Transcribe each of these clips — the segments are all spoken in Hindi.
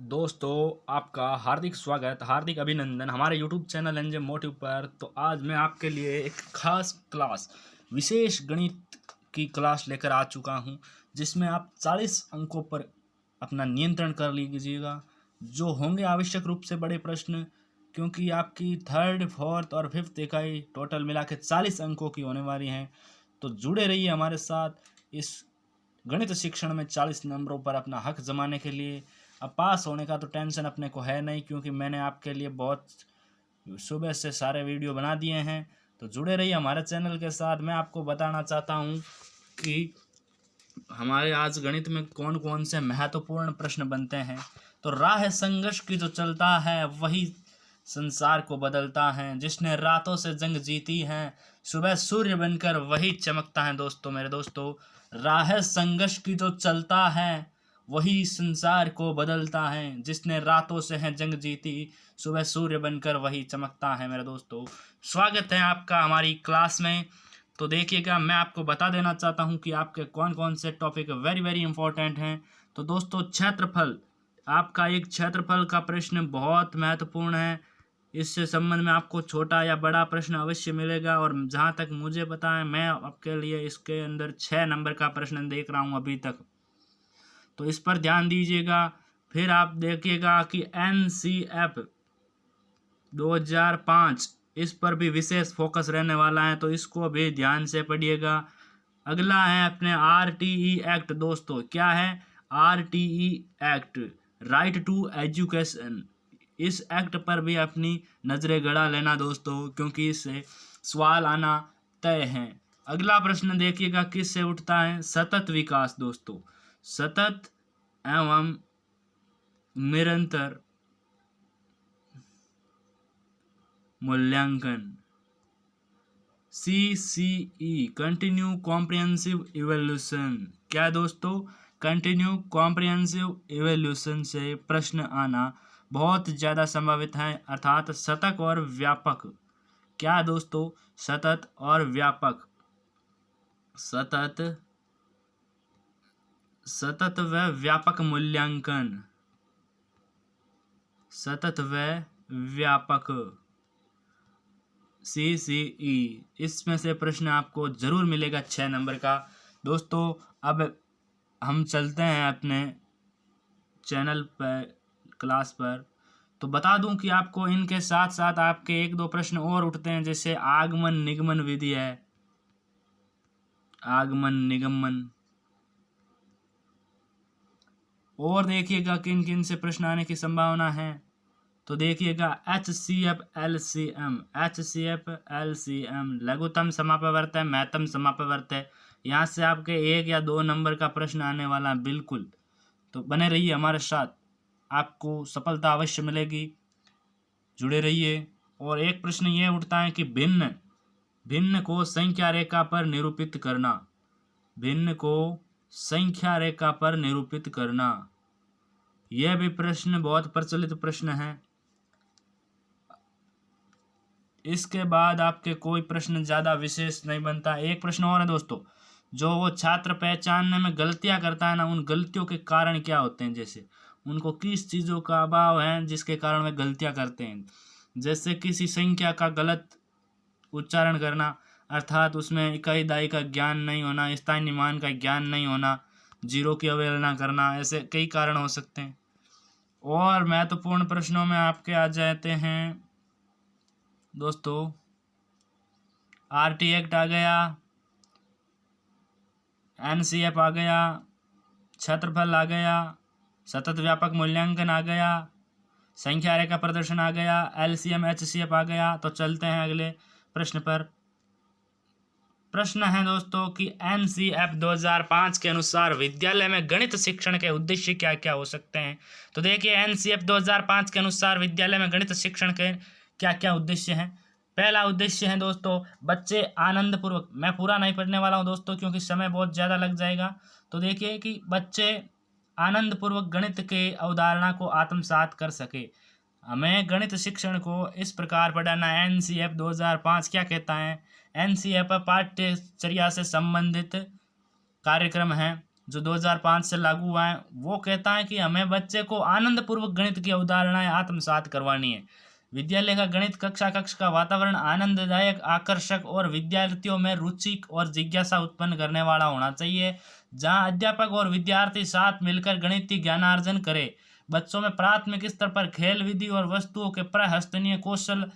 दोस्तों, आपका हार्दिक स्वागत, हार्दिक अभिनंदन हमारे YouTube चैनल एनजे मोटिव पर। तो आज मैं आपके लिए एक खास क्लास, विशेष गणित की क्लास लेकर आ चुका हूं, जिसमें आप 40 अंकों पर अपना नियंत्रण कर लीजिएगा। जो होंगे आवश्यक रूप से बड़े प्रश्न, क्योंकि आपकी थर्ड, फोर्थ और फिफ्थ इकाई टोटल मिला के 40 अंकों की होने वाली हैं। तो जुड़े रहिए हमारे साथ इस गणित शिक्षण में 40 नंबरों पर अपना हक जमाने के लिए। अब पास होने का तो टेंशन अपने को है नहीं, क्योंकि मैंने आपके लिए बहुत सुबह से सारे वीडियो बना दिए हैं। तो जुड़े रहिए हमारे चैनल के साथ। मैं आपको बताना चाहता हूँ कि हमारे आज गणित में कौन कौन से महत्वपूर्ण प्रश्न बनते हैं। तो राह संघर्ष की जो चलता है वही संसार को बदलता है, जिसने रातों से जंग जीती है सुबह सूर्य बनकर वही चमकता है। दोस्तों, मेरे दोस्तों, राह संघर्ष की जो चलता है वही संसार को बदलता है, जिसने रातों से है जंग जीती सुबह सूर्य बनकर वही चमकता है। मेरे दोस्तों, स्वागत है आपका हमारी क्लास में। तो देखिएगा, मैं आपको बता देना चाहता हूं कि आपके कौन कौन से टॉपिक वेरी वेरी इंपॉर्टेंट हैं। तो दोस्तों, क्षेत्रफल, आपका एक क्षेत्रफल का प्रश्न बहुत महत्वपूर्ण है। इससे संबंध में आपको छोटा या बड़ा प्रश्न अवश्य मिलेगा, और जहां तक मुझे पता है मैं आपके लिए इसके अंदर 6 नंबर का प्रश्न देख रहा हूं अभी तक, तो इस पर ध्यान दीजिएगा। फिर आप देखिएगा कि NCF 2005, इस पर भी विशेष फोकस रहने वाला है, तो इसको भी ध्यान से पढ़िएगा। अगला है अपने RTE एक्ट। दोस्तों, क्या है RTE act? Right to education. इस एक्ट पर भी अपनी नज़रें गड़ा लेना दोस्तों, क्योंकि इससे सवाल आना तय है। अगला प्रश्न देखिएगा किससे उठता है? सतत विकास। दोस्तों, सतत एवं निरंतर मूल्यांकन, CCE, कंटिन्यू कॉम्प्रिहेंसिव इवोल्यूशन। क्या दोस्तों? कंटिन्यू कॉम्प्रिहेंसिव इवोल्यूशन से प्रश्न आना बहुत ज़्यादा संभावित है, अर्थात सतत और व्यापक। क्या दोस्तों? सतत और व्यापक। सतत व व्यापक मूल्यांकन, सतत व व्यापक, CCE, इसमें से प्रश्न आपको जरूर मिलेगा 6 नंबर का। दोस्तों, अब हम चलते हैं अपने चैनल पर, क्लास पर। तो बता दूं कि आपको इनके साथ साथ आपके एक दो प्रश्न और उठते हैं, जैसे आगमन निगमन विधि है, आगमन निगमन। और देखिएगा किन किन से प्रश्न आने की संभावना है। तो देखिएगा HCF LCM, लघुतम समापवर्त है, महत्तम समापवर्त है। यहाँ से आपके 1 या 2 नंबर का प्रश्न आने वाला है बिल्कुल। तो बने रहिए हमारे साथ, आपको सफलता अवश्य मिलेगी। जुड़े रहिए। और एक प्रश्न ये उठता है कि भिन्न को संख्या रेखा पर निरूपित करना, भिन्न को संख्या रेखा पर निरूपित करना। यह भी प्रश्न बहुत प्रचलित प्रश्न है। इसके बाद आपके कोई प्रश्न ज़्यादा विशेष नहीं बनता। एक प्रश्न और है दोस्तों, जो वो छात्र पहचानने में गलतियां करता है ना, उन गलतियों के कारण क्या होते हैं, जैसे उनको किस चीज़ों का अभाव है जिसके कारण वे गलतियां करते हैं। जैसे किसी संख्या का गलत उच्चारण करना, अर्थात उसमें इकाई दाई का ज्ञान नहीं होना, स्थानीय मान का ज्ञान नहीं होना, जीरो की अवहेलना करना, ऐसे कई कारण हो सकते हैं। और महत्वपूर्ण प्रश्नों में आपके आ जाते हैं दोस्तों, RT एक्ट आ गया, NCF आ गया, क्षेत्रफल आ गया, सतत व्यापक मूल्यांकन आ गया, संख्या रेखा प्रदर्शन आ गया, LCM HCF आ गया। तो चलते हैं अगले प्रश्न पर। प्रश्न है दोस्तों कि NCF 2005 के अनुसार विद्यालय में गणित शिक्षण के उद्देश्य क्या क्या हो सकते हैं। तो देखिए, NCF 2005 के अनुसार विद्यालय में गणित शिक्षण के क्या क्या उद्देश्य हैं। पहला उद्देश्य है दोस्तों, बच्चे आनंद पूर्वक, मैं पूरा नहीं पढ़ने वाला हूं दोस्तों क्योंकि समय बहुत ज़्यादा लग जाएगा। तो देखिए कि बच्चे आनंद पूर्वक गणित के अवधारणा को आत्मसात कर सके। हमें गणित शिक्षण को इस प्रकार पढ़ाना है। NCF 2005 क्या कहता है? NCF पाठ्यचर्या से संबंधित कार्यक्रम है जो 2005 से लागू हुआ है, वो कहता है कि हमें बच्चे को आनंद पूर्वक गणित की अवधारणाएं आत्मसात करवानी है। विद्यालय का गणित कक्ष का वातावरण आनंददायक, आकर्षक और विद्यार्थियों में रुचि और जिज्ञासा उत्पन्न करने वाला होना चाहिए, जहां अध्यापक और विद्यार्थी साथ मिलकर गणितीय ज्ञानार्जन करे। बच्चों में प्राथमिक स्तर पर खेल विधि और वस्तुओं के प्रहस्तनीय कौशल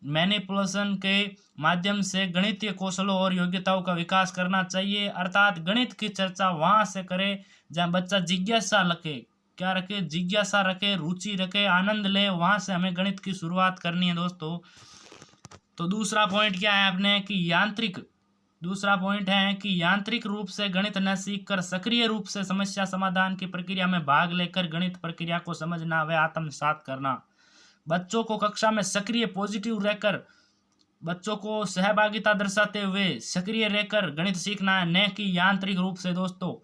मैनिपुलेशन के माध्यम से गणितीय कौशलों और योग्यताओं का विकास करना चाहिए। अर्थात गणित की चर्चा वहां से करे जहां बच्चा जिज्ञासा रखे, क्या रखे, जिज्ञासा रखे, रुचि रखे, आनंद ले, वहां से हमें गणित की शुरुआत करनी है दोस्तों। तो दूसरा पॉइंट क्या है अपने कि दूसरा पॉइंट है कि यांत्रिक रूप से गणित न सीखकर सक्रिय रूप से समस्या समाधान की प्रक्रिया में भाग लेकर गणित प्रक्रिया को समझना व आत्मसात करना। बच्चों को कक्षा में सक्रिय पॉजिटिव रहकर, बच्चों को सहभागिता दर्शाते हुए सक्रिय रहकर गणित सीखना है, न कि यांत्रिक रूप से दोस्तों।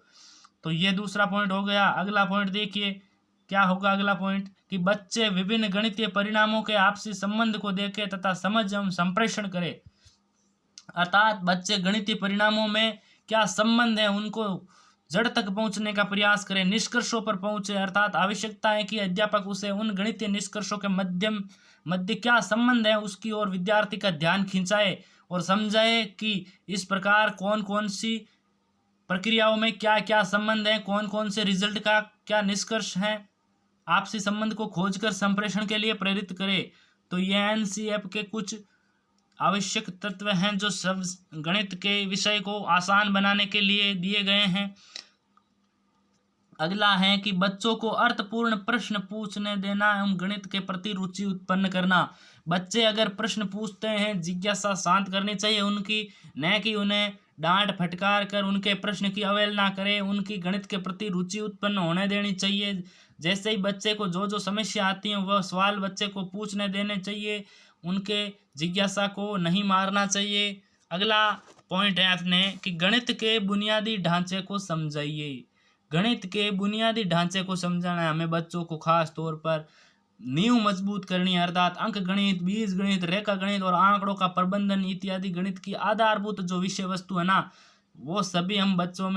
तो ये दूसरा पॉइंट हो गया। अगला पॉइंट देखिए क्या होगा। अगला पॉइंट कि बच्चे विभिन्न गणितीय परिणामों के आपसी संबंध को देखें तथा समझ एवं संप्रेषण करें। अर्थात बच्चे गणितीय परिणामों में क्या संबंध है उनको जड़ तक पहुंचने का प्रयास करें, निष्कर्षों पर पहुंचे। अर्थात आवश्यकता है कि अध्यापक उसे उन गणितीय निष्कर्षों के मध्य क्या संबंध है उसकी ओर विद्यार्थी का ध्यान खिंचाए और समझाए कि इस प्रकार कौन कौन सी प्रक्रियाओं में क्या क्या संबंध है, कौन कौन से रिजल्ट का क्या निष्कर्ष है, आपसी संबंध को खोजकर संप्रेषण के लिए प्रेरित करे। तो ये एनसीएफ के कुछ आवश्यक तत्व हैं जो सब गणित के विषय को आसान बनाने के लिए दिए गए हैं। अगला है कि बच्चों को अर्थपूर्ण प्रश्न पूछने देना एवं गणित के प्रति रुचि उत्पन्न करना। बच्चे अगर प्रश्न पूछते हैं, जिज्ञासा शांत करनी चाहिए उनकी, न कि उन्हें डांट फटकार कर उनके प्रश्न की अवहेलना करें। उनकी गणित के प्रति रुचि उत्पन्न होने देनी चाहिए। जैसे ही बच्चे को जो जो समस्या आती है वह सवाल बच्चे को पूछने देने चाहिए, उनके जिज्ञासा को नहीं मारना चाहिए। अगला पॉइंट है अपने कि गणित के बुनियादी ढांचे को समझाइए। गणित के बुनियादी ढांचे को समझाना है हमें बच्चों को, खास तौर पर नींव मजबूत करनी है। अर्थात अंक गणित, बीज गणित, रेखा गणित और आंकड़ों का प्रबंधन इत्यादि गणित की आधारभूत जो विषय वस्तु है ना, वो सभी हम बच्चों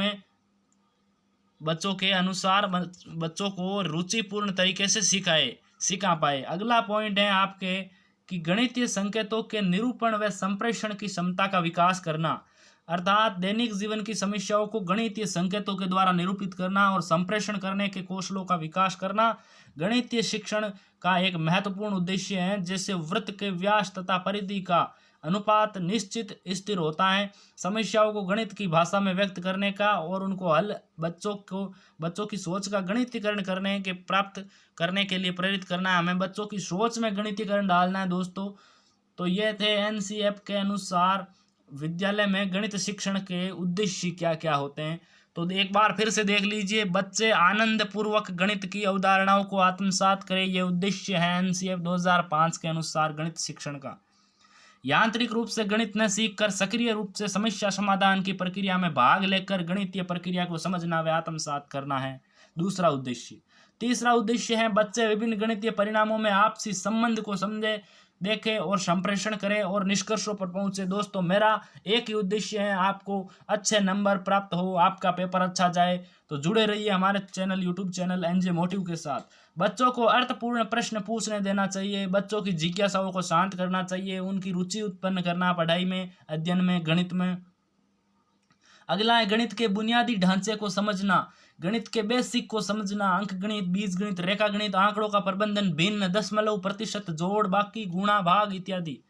के अनुसार बच्चों को रुचिपूर्ण तरीके से सिखा पाए। अगला पॉइंट है आपके कि गणितीय संकेतों के निरूपण व संप्रेषण की क्षमता का विकास करना। अर्थात दैनिक जीवन की समस्याओं को गणितीय संकेतों के द्वारा निरूपित करना और संप्रेषण करने के कौशलों का विकास करना गणितीय शिक्षण का एक महत्वपूर्ण उद्देश्य है। जैसे वृत्त के व्यास तथा परिधि का अनुपात निश्चित स्थिर होता है, समस्याओं को गणित की भाषा में व्यक्त करने का और उनको हल बच्चों की सोच का गणितीकरण प्राप्त करने के लिए प्रेरित करना है। हमें बच्चों की सोच में गणितीकरण डालना है दोस्तों। तो ये थे एनसीएफ के अनुसार विद्यालय में गणित शिक्षण के उद्देश्य क्या क्या होते हैं। तो एक बार फिर से देख लीजिए, बच्चे आनंद पूर्वक गणित की अवधारणाओं को आत्मसात करें, ये उद्देश्य है एनसीएफ 2005 के अनुसार गणित शिक्षण का। यांत्रिक रूप से गणित न सीखकर सक्रिय रूप से समस्या समाधान की प्रक्रिया में भाग लेकर गणितीय प्रक्रिया को समझना व आत्मसात करना है दूसरा उद्देश्य। तीसरा उद्देश्य है बच्चे विभिन्न गणितीय परिणामों में आपसी संबंध को समझे, देखे और संप्रेषण करें और निष्कर्षों पर पहुंचे। दोस्तों मेरा एक ही उद्देश्य है, आपको अच्छे नंबर प्राप्त हो, आपका पेपर अच्छा जाए। तो जुड़े रहिए हमारे channel, YouTube channel NJ motive के साथ। बच्चों को अर्थपूर्ण प्रश्न पूछने देना चाहिए, बच्चों की जिज्ञासाओं को शांत करना चाहिए, उनकी रुचि उत्पन्न करना पढ़ाई में, अध्ययन में, गणित में। अगला है गणित के बुनियादी ढांचे को समझना, गणित के बेसिक को समझना, अंक गणित, बीज गणित, रेखा गणित, आंकड़ों का प्रबंधन, भिन्न, दशमलव, प्रतिशत, जोड़, बाकी, गुणा, भाग इत्यादि।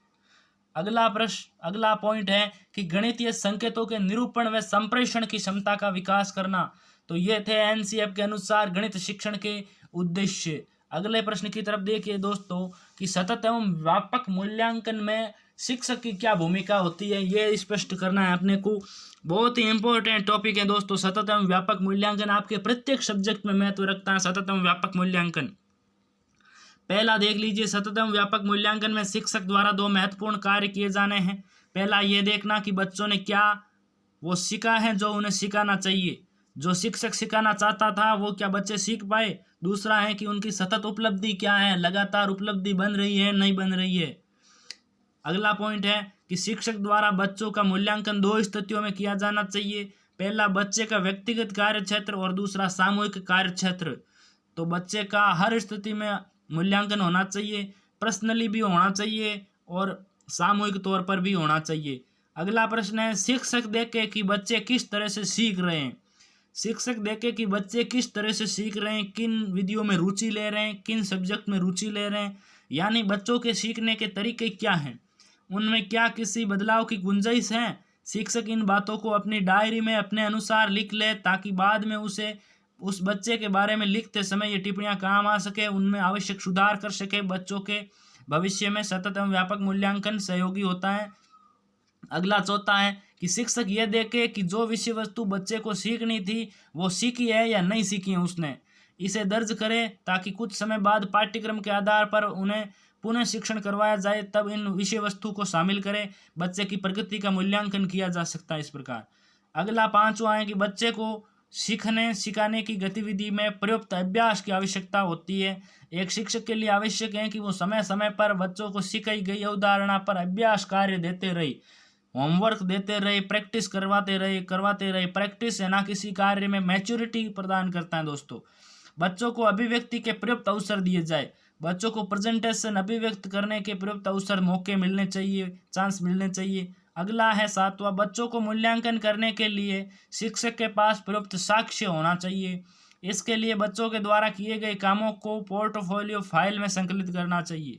अगला पॉइंट है कि गणितीय संकेतों के निरूपण व संप्रेषण की क्षमता का विकास करना। तो ये थे एनसीएफ के अनुसार गणित शिक्षण के उद्देश्य। अगले प्रश्न की तरफ देखिए दोस्तों कि सतत एवं व्यापक मूल्यांकन में शिक्षक की क्या भूमिका होती है, ये स्पष्ट करना है अपने को। बहुत ही इंपॉर्टेंट टॉपिक है दोस्तों, सतत एवं व्यापक मूल्यांकन आपके प्रत्येक सब्जेक्ट में महत्व रखता है। सतत एवं व्यापक मूल्यांकन, पहला देख लीजिए, सतत एवं व्यापक मूल्यांकन में शिक्षक द्वारा दो महत्वपूर्ण कार्य किए जाने हैं। पहला ये देखना कि बच्चों ने क्या वो सीखा है जो उन्हें सिखाना चाहिए, जो शिक्षक सिखाना चाहता था वो क्या बच्चे सीख पाए। दूसरा है कि उनकी सतत उपलब्धि क्या है, लगातार उपलब्धि बन रही है नहीं बन रही है। अगला पॉइंट है कि शिक्षक द्वारा बच्चों का मूल्यांकन दो स्थितियों में किया जाना चाहिए। पहला बच्चे का व्यक्तिगत कार्य क्षेत्र और दूसरा सामूहिक कार्य क्षेत्र। तो बच्चे का हर स्थिति में मूल्यांकन होना चाहिए, पर्सनली भी होना चाहिए और सामूहिक तौर पर भी होना चाहिए। अगला प्रश्न है, शिक्षक देखे कि बच्चे किस तरह से सीख रहे हैं। शिक्षक देखे कि बच्चे किस तरह से सीख रहे हैं, किन विधियों में रुचि ले रहे हैं, किन सब्जेक्ट में रुचि ले रहे हैं, यानी बच्चों के सीखने के तरीके क्या हैं, उनमें क्या किसी बदलाव की गुंजाइश है। शिक्षक इन बातों को अपनी डायरी में अपने अनुसार लिख ले ताकि बाद में उसे उस बच्चे के बारे में लिखते समय ये टिप्पणियां काम आ सके, उनमें आवश्यक सुधार कर सके। बच्चों के भविष्य में सतत एवं व्यापक मूल्यांकन सहयोगी होता है। अगला चौथा है कि शिक्षक यह देखे कि जो विषय वस्तु बच्चे को सीखनी थी वो सीखी है या नहीं सीखी है उसने, इसे दर्ज करे ताकि कुछ समय बाद पाठ्यक्रम के आधार पर उन्हें पुनः शिक्षण करवाया जाए, तब इन विषय वस्तु को शामिल करें। बच्चे की प्रगति का मूल्यांकन किया जा सकता है इस प्रकार। अगला पांचवा है कि बच्चे को सीखने सिखाने की गतिविधि में प्रयुक्त अभ्यास की आवश्यकता होती है। एक शिक्षक के लिए आवश्यक है कि वो समय समय पर बच्चों को सिखाई गई अवधारणा पर अभ्यास कार्य देते रहे, होमवर्क देते रहे, प्रैक्टिस करवाते रहे। प्रैक्टिस है ना किसी कार्य में मैच्योरिटी प्रदान करता है दोस्तों। बच्चों को अभिव्यक्ति के प्रयुक्त अवसर दिए जाए, बच्चों को प्रेजेंटेशन अभिव्यक्त करने के प्रयुक्त अवसर मौके मिलने चाहिए, चांस मिलने चाहिए। अगला है सातवां, बच्चों को मूल्यांकन करने के लिए शिक्षक के पास प्रयुक्त साक्ष्य होना चाहिए। इसके लिए बच्चों के द्वारा किए गए कामों को पोर्टफोलियो फाइल में संकलित करना चाहिए।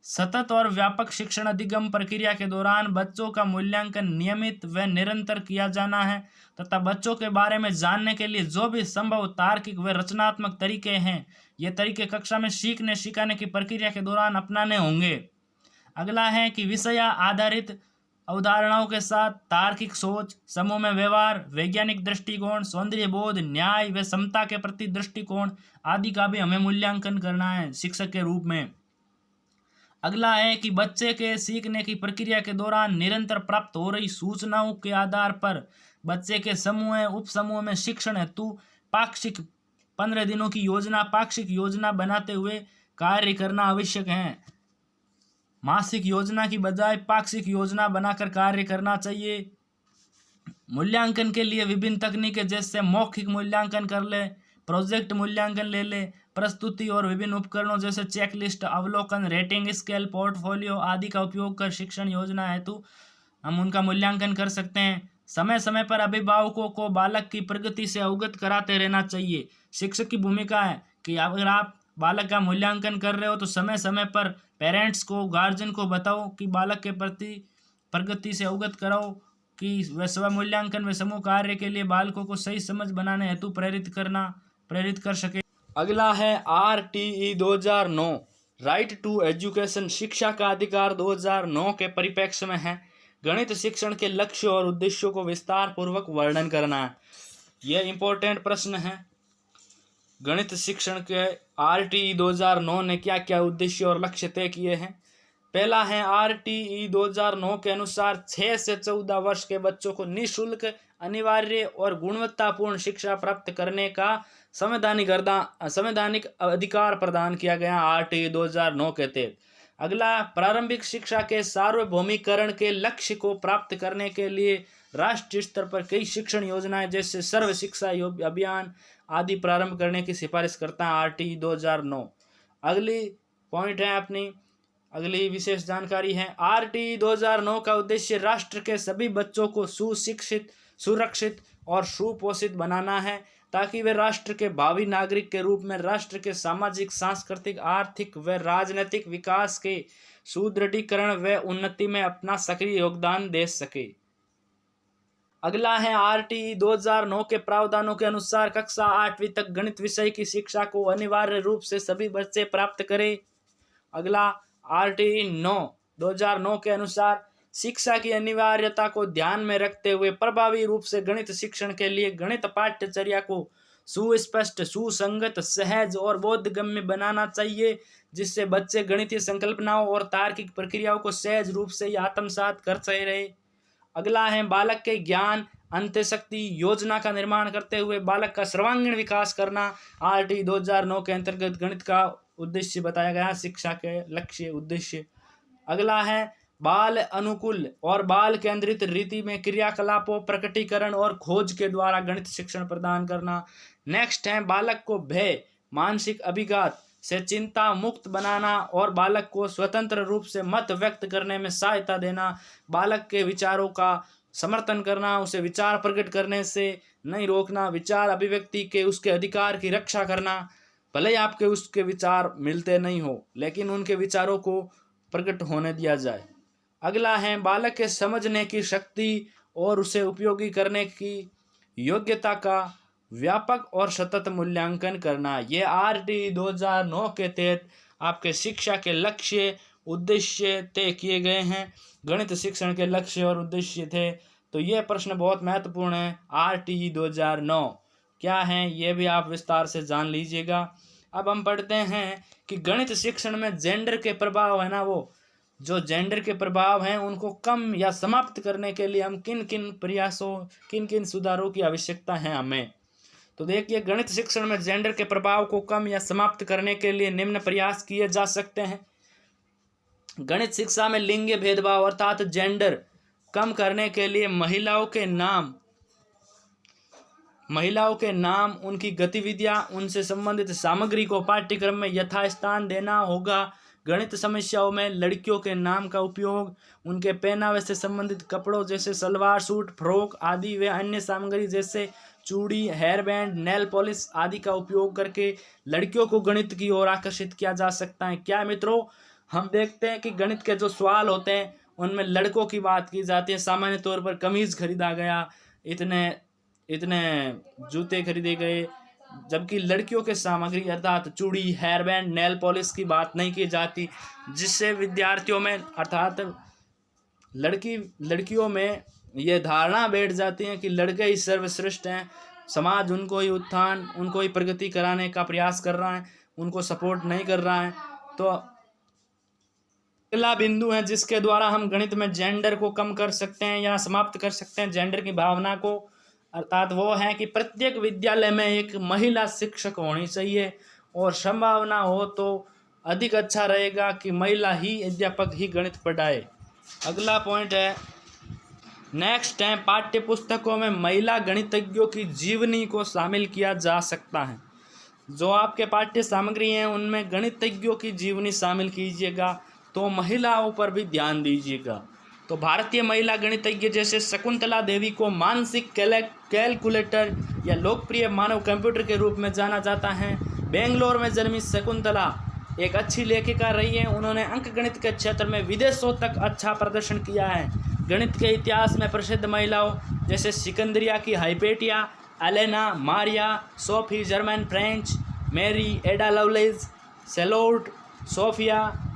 सतत और व्यापक शिक्षण अधिगम प्रक्रिया के दौरान बच्चों का मूल्यांकन नियमित व निरंतर किया जाना है तथा बच्चों के बारे में जानने के लिए जो भी संभव तार्किक व रचनात्मक तरीके हैं, ये तरीके कक्षा में सीखने सिखाने की प्रक्रिया के दौरान अपनाने होंगे। अगला है कि विषय आधारित अवधारणाओं के साथ तार्किक सोच, समूह में व्यवहार, वैज्ञानिक दृष्टिकोण, सौंदर्य बोध, न्याय व समता के प्रति दृष्टिकोण आदि का भी हमें मूल्यांकन करना है शिक्षक के रूप में। अगला है कि बच्चे के सीखने की प्रक्रिया के दौरान निरंतर प्राप्त हो रही सूचनाओं के आधार पर बच्चे के समूह उप समूह में शिक्षण हेतु पाक्षिक 15 दिनों की पाक्षिक योजना बनाते हुए कार्य करना आवश्यक है। मासिक योजना की बजाय पाक्षिक योजना बनाकर कार्य करना चाहिए। मूल्यांकन के लिए विभिन्न तकनीकें जैसे मौखिक मूल्यांकन कर ले, प्रोजेक्ट मूल्यांकन ले ले, प्रस्तुति और विभिन्न उपकरणों जैसे चेकलिस्ट, अवलोकन, रेटिंग स्केल, पोर्टफोलियो आदि का उपयोग कर शिक्षण योजना हेतु हम उनका मूल्यांकन कर सकते हैं। समय समय पर अभिभावकों को बालक की प्रगति से अवगत कराते रहना चाहिए। शिक्षक की भूमिका है कि अगर आप बालक का मूल्यांकन कर रहे हो तो समय समय पर पेरेंट्स को, गार्जियन को बताओ कि बालक के प्रति प्रगति से अवगत कराओ कि वह स्व मूल्यांकन व समूह कार्य के लिए बालकों को सही समझ बनाने हेतु प्रेरित कर सके। अगला है RTE 2009 राइट टू एजुकेशन, शिक्षा का अधिकार 2009 के परिप्रेक्ष्य में है। गणित शिक्षण के लक्ष्य और उद्देश्यों को विस्तार पूर्वक वर्णन करना है। यह इंपॉर्टेंट प्रश्न है। गणित शिक्षण के RTE 2009 ने क्या क्या उद्देश्य और लक्ष्य तय किए हैं। पहला है RTE 2009 के अनुसार 6 से 14 वर्ष के बच्चों को निःशुल्क, अनिवार्य और गुणवत्तापूर्ण शिक्षा प्राप्त करने का संवैधानिक अधिकार प्रदान किया गया RTE 2009 के तहत। अगला, प्रारंभिक शिक्षा के सार्वभौमिकरण के लक्ष्य को प्राप्त करने के लिए राष्ट्रीय स्तर पर कई शिक्षण योजनाएं जैसे सर्व शिक्षा अभियान आदि प्रारंभ करने की सिफारिश करता है RTE 2009। अगली पॉइंट है अपनी अगली विशेष जानकारी है RTE 2009 का उद्देश्य राष्ट्र के सभी बच्चों को सुशिक्षित, सुरक्षित और सुपोषित बनाना है ताकि वे राष्ट्र के भावी नागरिक के रूप में राष्ट्र के सामाजिक, सांस्कृतिक, आर्थिक व राजनीतिक विकास के सुदृढ़ीकरण व उन्नति में अपना सक्रिय योगदान दे सके। अगला है RTE 2009 के प्रावधानों के अनुसार कक्षा 8वीं तक गणित विषय की शिक्षा को अनिवार्य रूप से सभी बच्चे प्राप्त करें। अगला, RTE 2009 के अनुसार शिक्षा की अनिवार्यता को ध्यान में रखते हुए प्रभावी रूप से गणित शिक्षण के लिए गणित पाठ्यचर्या को सुस्पष्ट, सुसंगत, सहज और बोधगम्य बनाना चाहिए जिससे बच्चे गणितीय संकल्पनाओं और तार्किक प्रक्रियाओं को सहज रूप से आत्मसात कर सके रहे। अगला है बालक के ज्ञान अंतःशक्ति योजना का निर्माण करते हुए बालक का सर्वांगीण विकास करना। RTE 2009 के अंतर्गत गणित का उद्देश्य बताया गया, शिक्षा के लक्ष्य उद्देश्य। अगला है बाल अनुकूल और बाल केंद्रित रीति में क्रियाकलापों, प्रकटीकरण और खोज के द्वारा गणित शिक्षण प्रदान करना। नेक्स्ट है बालक को भय, मानसिक अभिघात से चिंता मुक्त बनाना और बालक को स्वतंत्र रूप से मत व्यक्त करने में सहायता देना। बालक के विचारों का समर्थन करना, उसे विचार प्रकट करने से नहीं रोकना, विचार अभिव्यक्ति के उसके अधिकार की रक्षा करना। भले ही आपके उसके विचार मिलते नहीं हो, लेकिन उनके विचारों को प्रकट होने दिया जाए। अगला है बालक के समझने की शक्ति और उसे उपयोगी करने की योग्यता का व्यापक और सतत मूल्यांकन करना। ये RTE 2009 के तहत आपके शिक्षा के लक्ष्य उद्देश्य तय किए गए हैं। गणित शिक्षण के लक्ष्य और उद्देश्य थे, तो ये प्रश्न बहुत महत्वपूर्ण है। RTE 2009 क्या है, ये भी आप विस्तार से जान लीजिएगा। अब हम पढ़ते हैं कि गणित शिक्षण में जेंडर के प्रभाव है ना, वो जो जेंडर के प्रभाव हैं उनको कम या समाप्त करने के लिए हम किन किन प्रयासों, किन किन सुधारों की आवश्यकता है हमें। तो देखिए, गणित शिक्षण में जेंडर के प्रभाव को कम या समाप्त करने के लिए निम्न प्रयास किए जा सकते हैं। गणित शिक्षा में लिंग भेदभाव अर्थात जेंडर कम करने के लिए महिलाओं के नाम, उनकी गतिविधियां, उनसे संबंधित सामग्री को पाठ्यक्रम में यथास्थान देना होगा। गणित समस्याओं में लड़कियों के नाम का उपयोग, उनके पहनावे से संबंधित कपड़ों जैसे सलवार सूट, फ्रॉक आदि व अन्य सामग्री जैसे चूड़ी, हेयर बैंड, नेल पॉलिश आदि का उपयोग करके लड़कियों को गणित की ओर आकर्षित किया जा सकता है। क्या मित्रों, हम देखते हैं कि गणित के जो सवाल होते हैं उनमें लड़कों की बात की जाती है। सामान्य तौर पर कमीज खरीदा गया, इतने जूते खरीदे गए, जबकि लड़कियों के सामग्री अर्थात चूड़ी, हेयर बैंड, नेल पॉलिश की बात नहीं की जाती, जिससे विद्यार्थियों में अर्थात लड़कियों में यह धारणा बैठ जाती है कि लड़के ही सर्वश्रेष्ठ हैं, समाज उनको ही उत्थान, उनको ही प्रगति कराने का प्रयास कर रहा है, उनको सपोर्ट नहीं कर रहा है। तो अगला बिंदु है जिसके द्वारा हम गणित में जेंडर को कम कर सकते हैं या समाप्त कर सकते हैं जेंडर की भावना को, अर्थात वो है कि प्रत्येक विद्यालय में एक महिला शिक्षक होनी चाहिए, और संभावना हो तो अधिक अच्छा रहेगा कि महिला ही अध्यापक ही गणित पढ़ाए। अगला पॉइंट है, नेक्स्ट है पाठ्य पुस्तकों में महिला गणितज्ञों की जीवनी को शामिल किया जा सकता है। जो आपके पाठ्य सामग्री हैं उनमें गणितज्ञों की जीवनी शामिल कीजिएगा, तो महिलाओं पर भी ध्यान दीजिएगा। तो भारतीय महिला गणितज्ञ जैसे शकुंतला देवी को मानसिक कैलकुलेटर या लोकप्रिय मानव कंप्यूटर के रूप में जाना जाता है। बेंगलोर में जन्मी शकुंतला एक अच्छी लेखिका रही है। उन्होंने अंकगणित के क्षेत्र में विदेशों तक अच्छा प्रदर्शन किया है। गणित के इतिहास में प्रसिद्ध महिलाओं जैसे सिकंदरिया की Hypatia, Elena, Maria, Sophie Germain French, Mary, Ada Lovelace, सेलोट, Sophia,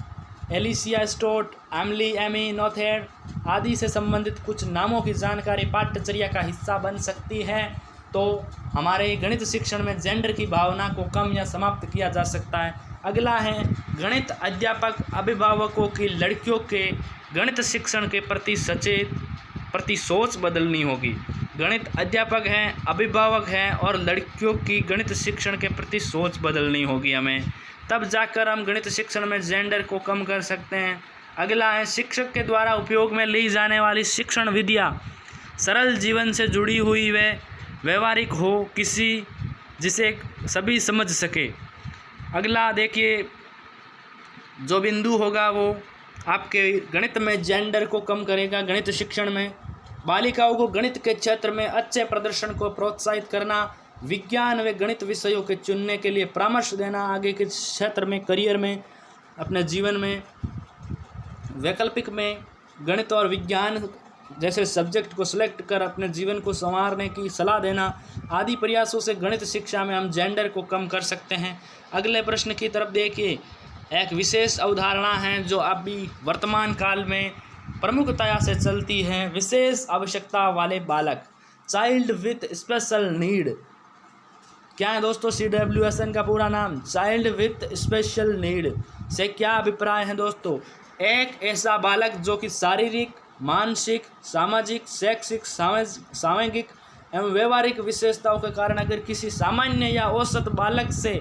Alicia Stott, Emily, Emmy Noether आदि से संबंधित कुछ नामों की जानकारी पाठ्यचर्या का हिस्सा बन सकती है। तो हमारे गणित शिक्षण में जेंडर की भावना को कम या समाप्त किया जा सकता है। अगला है गणित अध्यापक अभिभावकों की लड़कियों के गणित शिक्षण के प्रति सोच बदलनी होगी। गणित अध्यापक हैं, अभिभावक हैं और लड़कियों की गणित शिक्षण के प्रति सोच बदलनी होगी हमें, तब जाकर हम गणित शिक्षण में जेंडर को कम कर सकते हैं। अगला है शिक्षक के द्वारा उपयोग में ली जाने वाली शिक्षण विधियाँ सरल जीवन से जुड़ी हुई व व्यवहारिक हो, जिसे सभी समझ सके। अगला देखिए, जो बिंदु होगा वो आपके गणित में जेंडर को कम करेगा। गणित शिक्षण में बालिकाओं को गणित के क्षेत्र में अच्छे प्रदर्शन को प्रोत्साहित करना, विज्ञान व गणित विषयों के चुनने के लिए परामर्श देना, आगे के क्षेत्र में, करियर में, अपने जीवन में, वैकल्पिक में गणित और विज्ञान जैसे सब्जेक्ट को सिलेक्ट कर अपने जीवन को संवारने की सलाह देना आदि प्रयासों से गणित शिक्षा में हम जेंडर को कम कर सकते हैं। अगले प्रश्न की तरफ देखिए, एक विशेष अवधारणा है जो अभी वर्तमान काल में प्रमुखता से चलती है, विशेष आवश्यकता वाले बालक, चाइल्ड विथ स्पेशल नीड। क्या है दोस्तों CWSN का पूरा नाम? चाइल्ड विथ स्पेशल नीड से क्या अभिप्राय है दोस्तों? एक ऐसा बालक जो कि शारीरिक, मानसिक, सामाजिक, शैक्षिक, सामाजिक एवं व्यवहारिक विशेषताओं के कारण अगर किसी सामान्य या औसत बालक से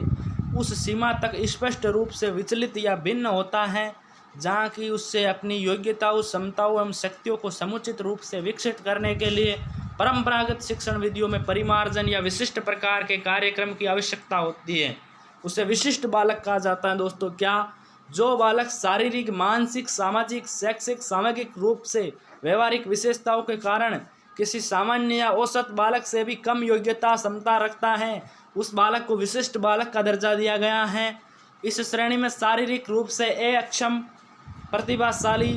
उस सीमा तक स्पष्ट रूप से विचलित या भिन्न होता है, जहाँ की उससे अपनी योग्यताओं, क्षमताओं एवं शक्तियों को समुचित रूप से विकसित करने के लिए परंपरागत शिक्षण विधियों में परिमार्जन या विशिष्ट प्रकार के कार्यक्रम की आवश्यकता होती है। उसे विशिष्ट बालक कहा जाता है दोस्तों। क्या? जो बालक शारीरिक, मानसिक, सामाजिक, शैक्षिक, सामाजिक रूप से व्यवहारिक विशेषताओं के कारण किसी सामान्य या औसत बालक से भी कम योग्यता, क्षमता रखता है, उस बालक को विशिष्ट बालक का दर्जा दिया गया है। इस श्रेणी में शारीरिक रूप से अक्षम, प्रतिभाशाली,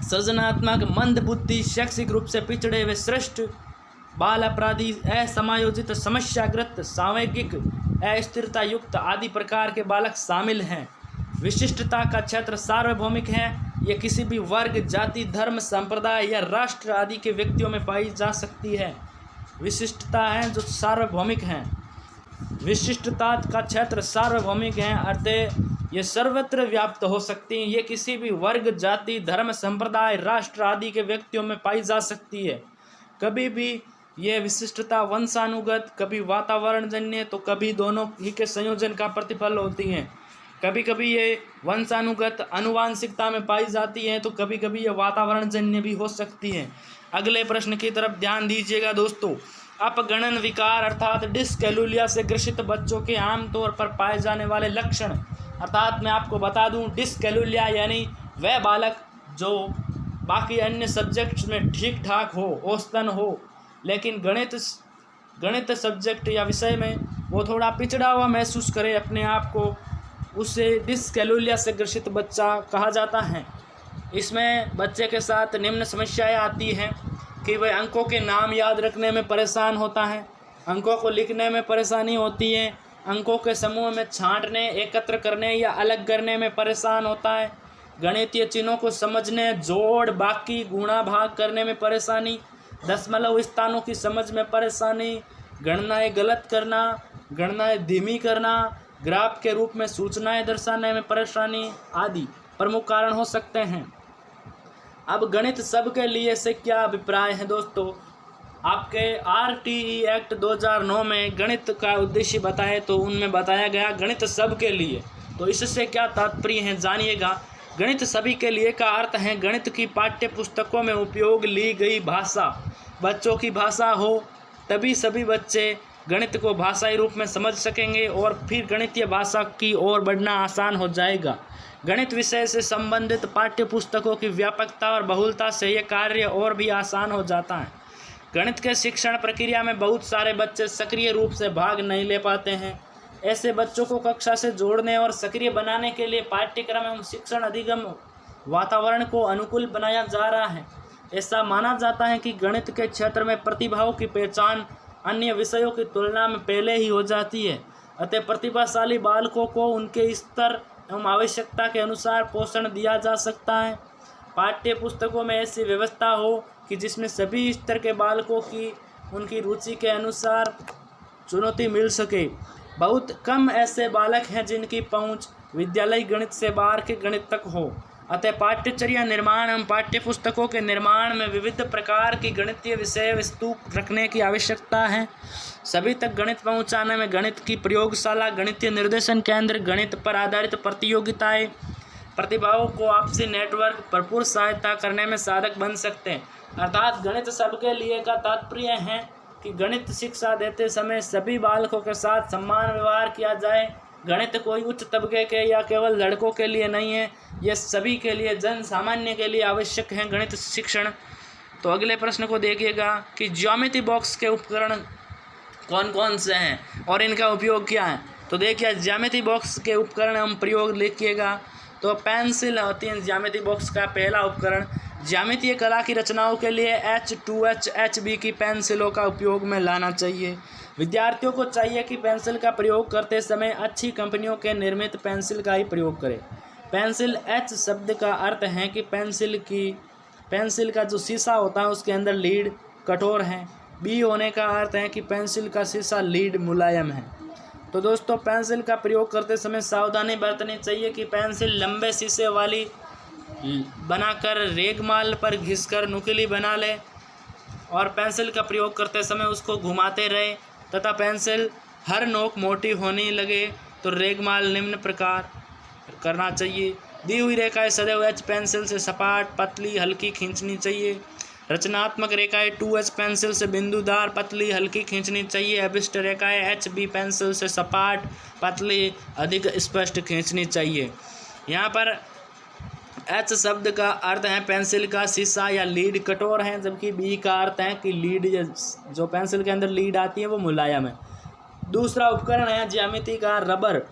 सृजनात्मक, मंद बुद्धि, शैक्षिक रूप से पिछड़े हुए श्रेष्ठ बाल अपराधी, असमायोजित, समस्याग्रस्त, सामयिक अस्थिरता युक्त आदि प्रकार के बालक शामिल हैं। विशिष्टता का क्षेत्र सार्वभौमिक है। यह किसी भी वर्ग, जाति, धर्म, संप्रदाय या राष्ट्र आदि के व्यक्तियों में पाई जा सकती है। विशिष्टता है जो सार्वभौमिक हैं। विशिष्टता का क्षेत्र सार्वभौमिक है, अर्थ ये सर्वत्र व्याप्त हो सकती है। ये किसी भी वर्ग, जाति, धर्म, संप्रदाय, राष्ट्र आदि के व्यक्तियों में पाई जा सकती है। कभी भी ये विशिष्टता वंशानुगत, कभी वातावरणजन्य, तो कभी दोनों ही के संयोजन का प्रतिफल होती हैं। कभी कभी ये वंशानुगत, आनुवांशिकता में पाई जाती हैं, तो कभी कभी ये वातावरणजन्य भी हो सकती हैं। अगले प्रश्न की तरफ ध्यान दीजिएगा दोस्तों। अपगणन विकार अर्थात डिस्कैलुलिया से ग्रसित बच्चों के आमतौर पर पाए जाने वाले लक्षण, अर्थात मैं आपको बता दूं, डिस्कैलुलिया यानी वह बालक जो बाकी अन्य सब्जेक्ट्स में ठीक ठाक हो, औसतन हो, लेकिन गणित सब्जेक्ट या विषय में वो थोड़ा पिछड़ा हुआ महसूस करे अपने आप को, उसे डिस्कैलुलिया से ग्रसित बच्चा कहा जाता है। इसमें बच्चे के साथ निम्न समस्याएं आती हैं कि वह अंकों के नाम याद रखने में परेशान होता है, अंकों को लिखने में परेशानी होती है, अंकों के समूह में छांटने, एकत्र करने या अलग करने में परेशान होता है, गणितीय चिन्हों को समझने, जोड़, बाकी, गुणा, भाग करने में परेशानी, दशमलव स्थानों की समझ में परेशानी, गणनाएं गलत करना, गणनाएं धीमी करना, ग्राफ के रूप में सूचनाएं दर्शाने में परेशानी आदि प्रमुख कारण हो सकते हैं। अब गणित सबके लिए से क्या अभिप्राय है दोस्तों? आपके RTE एक्ट 2009 में गणित का उद्देश्य बताए तो उनमें बताया गया गणित सबके लिए। तो इससे क्या तात्पर्य है जानिएगा। गणित सभी के लिए का अर्थ है गणित की पाठ्य पुस्तकों में उपयोग ली गई भाषा बच्चों की भाषा हो, तभी सभी बच्चे गणित को भाषाई रूप में समझ सकेंगे और फिर गणितीय भाषा की ओर बढ़ना आसान हो जाएगा। गणित विषय से संबंधित पाठ्य पुस्तकों की व्यापकता और बहुलता से यह कार्य और भी आसान हो जाता है। गणित के शिक्षण प्रक्रिया में बहुत सारे बच्चे सक्रिय रूप से भाग नहीं ले पाते हैं। ऐसे बच्चों को कक्षा से जोड़ने और सक्रिय बनाने के लिए पाठ्यक्रम एवं शिक्षण अधिगम वातावरण को अनुकूल बनाया जा रहा है। ऐसा माना जाता है कि गणित के क्षेत्र में प्रतिभाओं की पहचान अन्य विषयों की तुलना में पहले ही हो जाती है। अतः प्रतिभाशाली बालकों को उनके स्तर एवं आवश्यकता के अनुसार पोषण दिया जा सकता है। पाठ्य पुस्तकों में ऐसी व्यवस्था हो कि जिसमें सभी स्तर के बालकों की उनकी रुचि के अनुसार चुनौती मिल सके। बहुत कम ऐसे बालक हैं जिनकी पहुंच विद्यालय गणित से बाहर के गणित तक हो। अतः पाठ्यचर्या निर्माण एवं पाठ्य पुस्तकों के निर्माण में विविध प्रकार की गणितीय विषय वस्तु रखने की आवश्यकता है। सभी तक गणित पहुंचाने में गणित की प्रयोगशाला, गणितीय निर्देशन केंद्र, गणित पर आधारित प्रतियोगिताएं प्रतिभाओं को आपसी नेटवर्क भरपूर सहायता करने में साधक बन सकते हैं। अर्थात गणित सबके लिए का तात्पर्य है कि गणित शिक्षा देते समय सभी बालकों के साथ समान व्यवहार किया जाए। गणित कोई उच्च तबके के या केवल लड़कों के लिए नहीं है, यह सभी के लिए, जन सामान्य के लिए आवश्यक है गणित शिक्षण। तो अगले प्रश्न को देखिएगा कि ज्यामिति बॉक्स के उपकरण कौन कौन से हैं और इनका उपयोग क्या है। तो देखिए ज्यामिति बॉक्स के उपकरण हम प्रयोग लिखिएगा। तो पेंसिल होती है ज्यामिति बॉक्स का पहला उपकरण। ज्यामितीय कला की रचनाओं के लिए H2H HB की पेंसिलों का उपयोग में लाना चाहिए। विद्यार्थियों को चाहिए कि पेंसिल का प्रयोग करते समय अच्छी कंपनियों के निर्मित पेंसिल का ही प्रयोग करें। पेंसिल H शब्द का अर्थ है कि पेंसिल का जो शीशा होता है उसके अंदर लीड कठोर है। B होने का अर्थ है कि पेंसिल का शीशा लीड मुलायम है। तो दोस्तों पेंसिल का प्रयोग करते समय सावधानी बरतनी चाहिए कि पेंसिल लंबे शीशे वाली बनाकर रेगमाल पर घिसकर नुकीली बना ले और पेंसिल का प्रयोग करते समय उसको घुमाते रहे तथा पेंसिल हर नोक मोटी होने लगे तो रेगमाल निम्न प्रकार करना चाहिए। दी हुई रेखाएं सदैव एच पेंसिल से सपाट, पतली, हल्की खींचनी चाहिए। रचनात्मक रेखाएं 2H पेंसिल से बिंदुदार, पतली, हल्की खींचनी चाहिए। अभिष्ट रेखाएं HB पेंसिल से सपाट, पतली, अधिक स्पष्ट खींचनी चाहिए। यहाँ पर एच शब्द का अर्थ है पेंसिल का शीशा या लीड कठोर है, जबकि बी का अर्थ है कि लीड जो पेंसिल के अंदर लीड आती है वो मुलायम है। दूसरा उपकरण है ज्यामिति का रबर।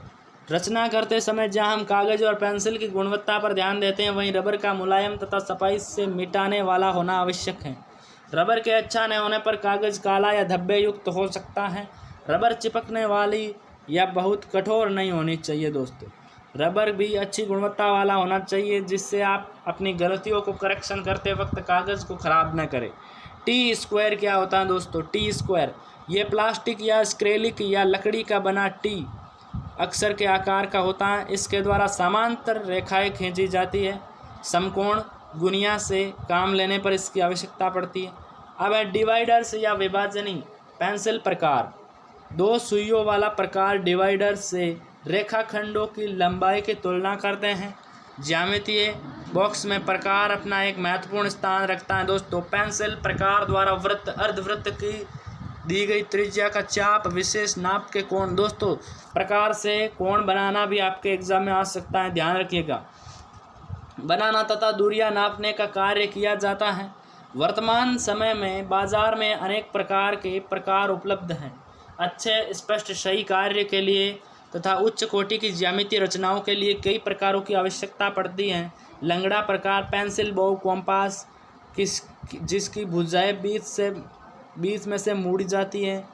रचना करते समय जहां हम कागज और पेंसिल की गुणवत्ता पर ध्यान देते हैं, वहीं रबर का मुलायम तथा सफाई से मिटाने वाला होना आवश्यक है। रबर के अच्छा न होने पर कागज काला या धब्बे युक्त हो सकता है। रबर चिपकने वाली या बहुत कठोर नहीं होनी चाहिए दोस्तों। रबर भी अच्छी गुणवत्ता वाला होना चाहिए, जिससे आप अपनी गलतियों को करेक्शन करते वक्त कागज़ को ख़राब न करें। टी स्क्वायर क्या होता है दोस्तों? टी स्क्वायर ये प्लास्टिक या एक्रेलिक या लकड़ी का बना टी अक्षर के आकार का होता है। इसके द्वारा समांतर रेखाएं खींची जाती है। समकोण गुनिया से काम लेने पर इसकी आवश्यकता पड़ती है। अब है डिवाइडर्स या विभाजनी पेंसिल प्रकार। दो सुइयों वाला प्रकार डिवाइडर से रेखाखंडों की लंबाई की तुलना करते हैं। ज्यामितीय बॉक्स में प्रकार अपना एक महत्वपूर्ण स्थान रखता है दोस्तों। पेंसिल प्रकार द्वारा वृत्त, अर्धवृत्त की दी गई त्रिज्या का चाप, विशेष नाप के कोण। दोस्तों प्रकार से कोण बनाना भी आपके एग्जाम में आ सकता है, ध्यान रखिएगा। बनाना तथा दूरियां नापने का कार्य किया जाता है। वर्तमान समय में बाजार में अनेक प्रकार के प्रकार उपलब्ध हैं। अच्छे स्पष्ट सही कार्य के लिए तथा उच्च कोटि की ज्यामितीय रचनाओं के लिए कई प्रकारों की आवश्यकता पड़ती है। लंगड़ा प्रकार पेंसिल बॉब कॉम्पास जिसकी भुजाएं बीच में से मुड़ी जाती है,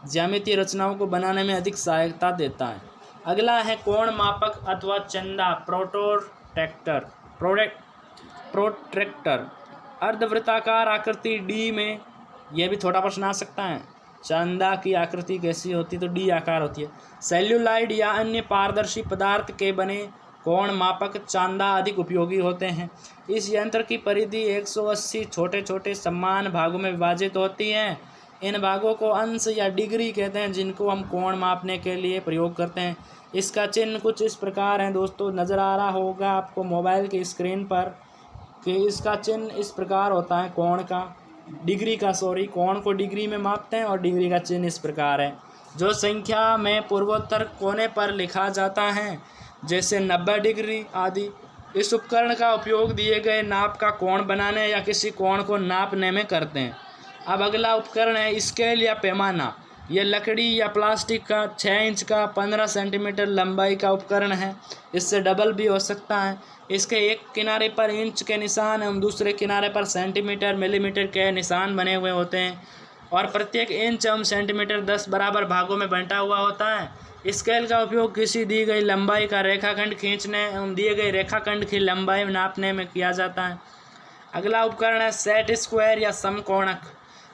ज्यामितीय रचनाओं को बनाने में अधिक सहायता देता है। अगला है कोण मापक अथवा चंदा प्रोट्रैक्टर। अर्धवृत्ताकार आकृति डी में यह भी थोड़ा प्रश्न आ सकता है। चंदा की आकृति कैसी होती है? तो डी आकार होती है। सेल्यूलाइड या अन्य पारदर्शी पदार्थ के बने कोण मापक चांदा अधिक उपयोगी होते हैं। इस यंत्र की परिधि 180 छोटे छोटे समान भागों में विभाजित होती है। इन भागों को अंश या डिग्री कहते हैं, जिनको हम कोण मापने के लिए प्रयोग करते हैं। इसका चिन्ह कुछ इस प्रकार है दोस्तों, नज़र आ रहा होगा आपको मोबाइल की स्क्रीन पर कि इसका चिन्ह इस प्रकार होता है। कोण को डिग्री में मापते हैं और डिग्री का चिन्ह इस प्रकार है, जो संख्या में पूर्वोत्तर कोने पर लिखा जाता है, जैसे 90 डिग्री आदि। इस उपकरण का उपयोग दिए गए नाप का कोण बनाने या किसी कोण को नापने में करते हैं। अब अगला उपकरण है स्केल या पैमाना। यह लकड़ी या प्लास्टिक का 6 इंच का 15 सेंटीमीटर लंबाई का उपकरण है। इससे डबल भी हो सकता है। इसके एक किनारे पर इंच के निशान एवं दूसरे किनारे पर सेंटीमीटर मिलीमीटर के निशान बने हुए होते हैं और प्रत्येक इंच एवं सेंटीमीटर 10 बराबर भागों में बंटा हुआ होता है। स्केल का उपयोग किसी दी गई लंबाई का रेखाखंड खींचने एवं दिए गए रेखाखंड की लंबाई नापने में किया जाता है। अगला उपकरण है सेट स्क्वायर या समकोणक।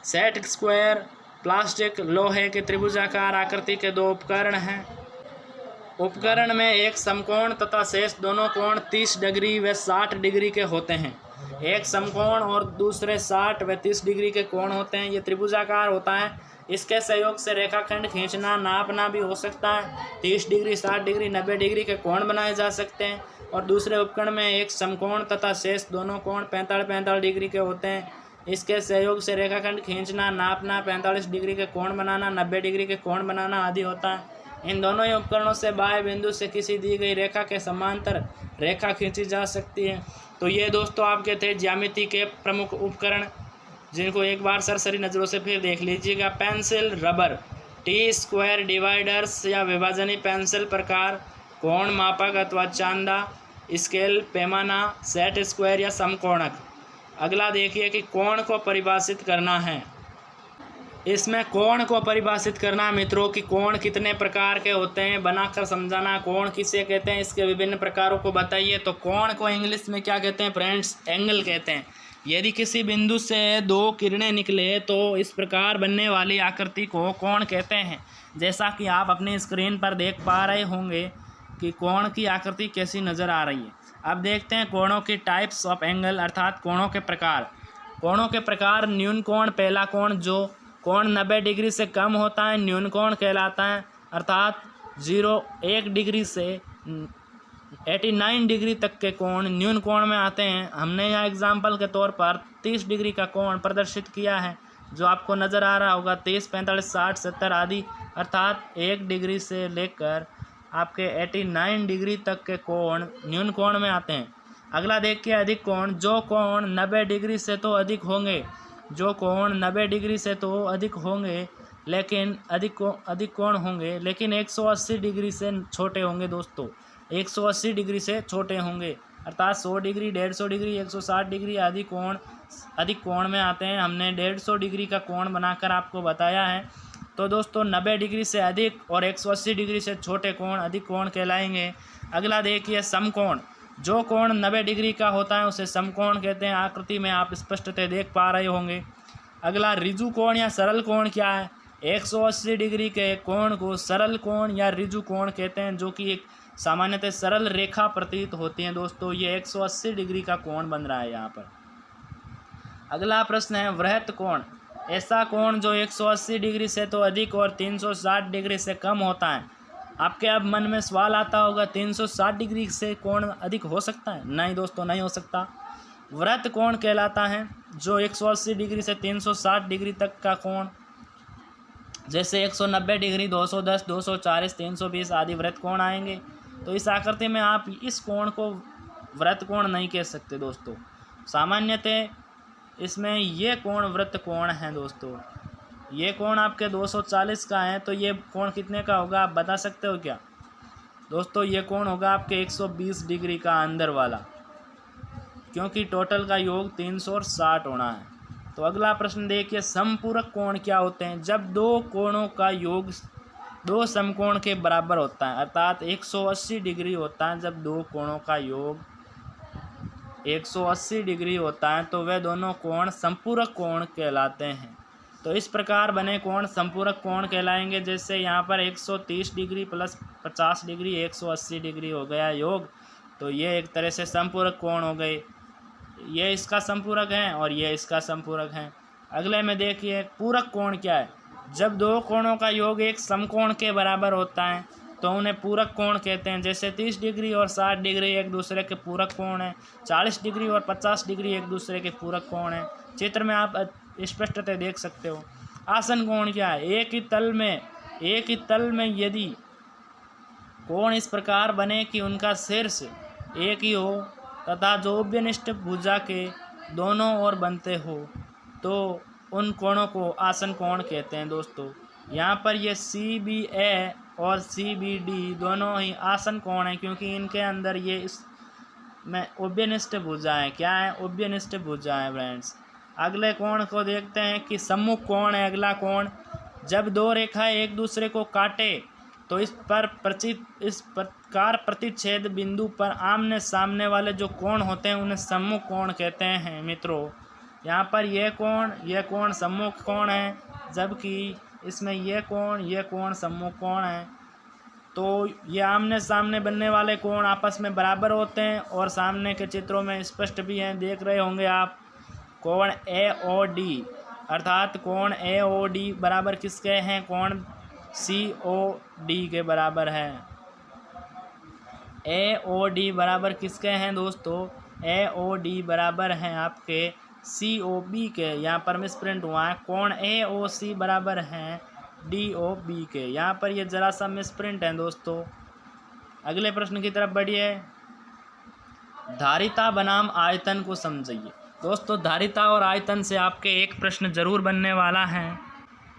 सेट स्क्वायर प्लास्टिक लोहे के त्रिभुजाकार आकृति के दो उपकरण हैं। उपकरण में एक समकोण तथा शेष दोनों कोण 30 डिग्री व 60 डिग्री के होते हैं। एक समकोण और दूसरे 60 व 30 डिग्री के कोण होते हैं। ये त्रिभुजाकार होता है। इसके सहयोग से रेखाखंड खींचना नापना भी हो सकता है। 30 डिग्री 60 डिग्री 90 डिग्री के कोण बनाए जा सकते हैं। और दूसरे उपकरण में एक समकोण तथा शेष दोनों कोण 45 डिग्री के होते हैं। इसके सहयोग से रेखाखंड खींचना नापना 45 डिग्री के कोण बनाना 90 डिग्री के कोण बनाना आदि होता है। इन दोनों ही उपकरणों से बाह्य बिंदु से किसी दी गई रेखा के समांतर रेखा खींची जा सकती है। तो ये दोस्तों आपके थे ज्यामिति के प्रमुख उपकरण, जिनको एक बार सरसरी नज़रों से फिर देख लीजिएगा। Pencil, rubber, T square, dividers या विभाजनी पेंसिल प्रकार, कोण मापक अथवा चांदा, स्केल पैमाना, सेट स्क्वायर या समकोणक। अगला देखिए कि कोण को परिभाषित करना है। इसमें कोण को परिभाषित करना मित्रों कि कोण कितने प्रकार के होते हैं, बनाकर समझाना। कोण किसे कहते हैं, इसके विभिन्न प्रकारों को बताइए। तो कोण को इंग्लिश में क्या कहते हैं फ्रेंड्स? एंगल कहते हैं। यदि किसी बिंदु से दो किरणें निकले तो इस प्रकार बनने वाली आकृति को कोण कहते हैं। जैसा कि आप अपनी स्क्रीन पर देख पा रहे होंगे कि कोण की आकृति कैसी नज़र आ रही है। अब देखते हैं कोणों की टाइप्स ऑफ एंगल, अर्थात कोणों के प्रकार। कोणों के प्रकार न्यून कोण, पहला कोण जो कोण 90 डिग्री से कम होता है न्यून कोण कहलाता है, अर्थात 1 डिग्री से 89 डिग्री तक के कोण न्यून कोण में आते हैं। हमने यहाँ एग्जाम्पल के तौर पर 30 डिग्री का कोण प्रदर्शित किया है, जो आपको नज़र आ रहा होगा 30, 45, 60, 70 आदि, अर्थात 1 डिग्री से लेकर आपके 89 डिग्री तक के कोण न्यून कोण में आते हैं। अगला देखिए अधिक कोण। जो कोण 90 डिग्री से तो अधिक होंगे, जो कोण 90 डिग्री से तो अधिक होंगे लेकिन अधिक कोण होंगे, लेकिन 180 डिग्री से छोटे होंगे दोस्तों। 180 डिग्री से छोटे होंगे, अर्थात 100 डिग्री, 150 डिग्री, 160 डिग्री आदि कोण अधिक कोण में आते हैं। हमने 150 डिग्री का कोण बनाकर आपको बताया है। तो दोस्तों 90 डिग्री से अधिक और 180 डिग्री से छोटे कोण अधिक कोण कहलाएंगे। अगला देखिए समकोण। जो कोण 90 डिग्री का होता है उसे समकोण कहते हैं। आकृति में आप स्पष्टतः देख पा रहे होंगे। अगला ऋजु कोण या सरल कोण क्या है? 180 डिग्री के कोण को सरल कोण या ऋजु कोण कहते हैं, जो कि एक सामान्यतः सरल रेखा प्रतीत होती है दोस्तों। ये 180 डिग्री का कोण बन रहा है यहाँ पर। अगला प्रश्न है वृहत कोण। ऐसा कोण जो 180 डिग्री से तो अधिक और 360 डिग्री से कम होता है। आपके अब मन में सवाल आता होगा 360 डिग्री से कोण अधिक हो सकता है? नहीं दोस्तों, नहीं हो सकता। वृत्त कोण कहलाता है जो 180 डिग्री से 360 डिग्री तक का कोण, जैसे 190 डिग्री, 210, 240, 320 आदि वृत्त कोण आएंगे। तो इस आकृति में आप इस कोण को वृत्त कोण नहीं कह सकते दोस्तों। सामान्यतः इसमें ये कोण वृत्त कोण है दोस्तों। ये कोण आपके 240 का है, तो ये कोण कितने का होगा आप बता सकते हो क्या? दोस्तों ये कोण होगा आपके 120 डिग्री का अंदर वाला, क्योंकि टोटल का योग 360 होना है। तो अगला प्रश्न देखिए समपूरक कोण क्या होते हैं? जब दो कोणों का योग दो समकोण के बराबर होता है, अर्थात 180 डिग्री होता है। जब दो कोणों का योग 180 डिग्री होता है तो वे दोनों कोण संपूरक कोण कहलाते हैं। तो इस प्रकार बने कोण संपूरक कोण कहलाएंगे। जैसे यहाँ पर 130 डिग्री प्लस 50 डिग्री 180 डिग्री हो गया योग, तो ये एक तरह से संपूरक कोण हो गए। ये इसका संपूरक है और ये इसका संपूरक है। अगले में देखिए पूरक कोण क्या है? जब दो कोणों का योग एक समकोण के बराबर होता है तो उन्हें पूरक कोण कहते हैं। जैसे 30 डिग्री और 60 डिग्री एक दूसरे के पूरक कोण हैं। 40 डिग्री और 50 डिग्री एक दूसरे के पूरक कोण हैं। चित्र में आप स्पष्टतः देख सकते हो। आसन कोण क्या है? एक ही तल में यदि कोण इस प्रकार बने कि उनका शीर्ष एक ही हो तथा जो उभयनिष्ठ भुजा के दोनों ओर बनते हो, तो उन कोणों को आसन कोण कहते हैं दोस्तों। यहाँ पर ये CBA और CBD दोनों ही आसन कोण हैं, क्योंकि इनके अंदर ये इसमें उभयनिष्ठ भुजाएं क्या है? उभयनिष्ठ भुजाएं फ्रेंड्स। अगले कोण को देखते हैं कि सम्मुख कोण है अगला कोण। जब दो रेखाएं एक दूसरे को काटे तो इस प्रकार प्रतिच्छेद बिंदु पर आमने सामने वाले जो कोण होते हैं उन्हें सम्मुख कोण कहते हैं मित्रों। यहाँ पर यह कोण सम्मुख कोण है, जबकि इसमें यह कोण सम्मुख कोण है। तो ये आमने सामने बनने वाले कोण आपस में बराबर होते हैं और सामने के चित्रों में स्पष्ट भी हैं, देख रहे होंगे आप। कोण AOD, अर्थात कोण AOD बराबर किसके हैं? कोण COD के बराबर है। AOD बराबर किसके हैं दोस्तों? AOD बराबर हैं आपके COB के। यहाँ पर मिसप्रिंट हुआ है। कोण AOC बराबर हैं DOB के। यहाँ पर ये जरा सा मिसप्रिंट है दोस्तों। अगले प्रश्न की तरफ बढ़िए। धारिता बनाम आयतन को समझिए। दोस्तों धारिता और आयतन से आपके एक प्रश्न जरूर बनने वाला है।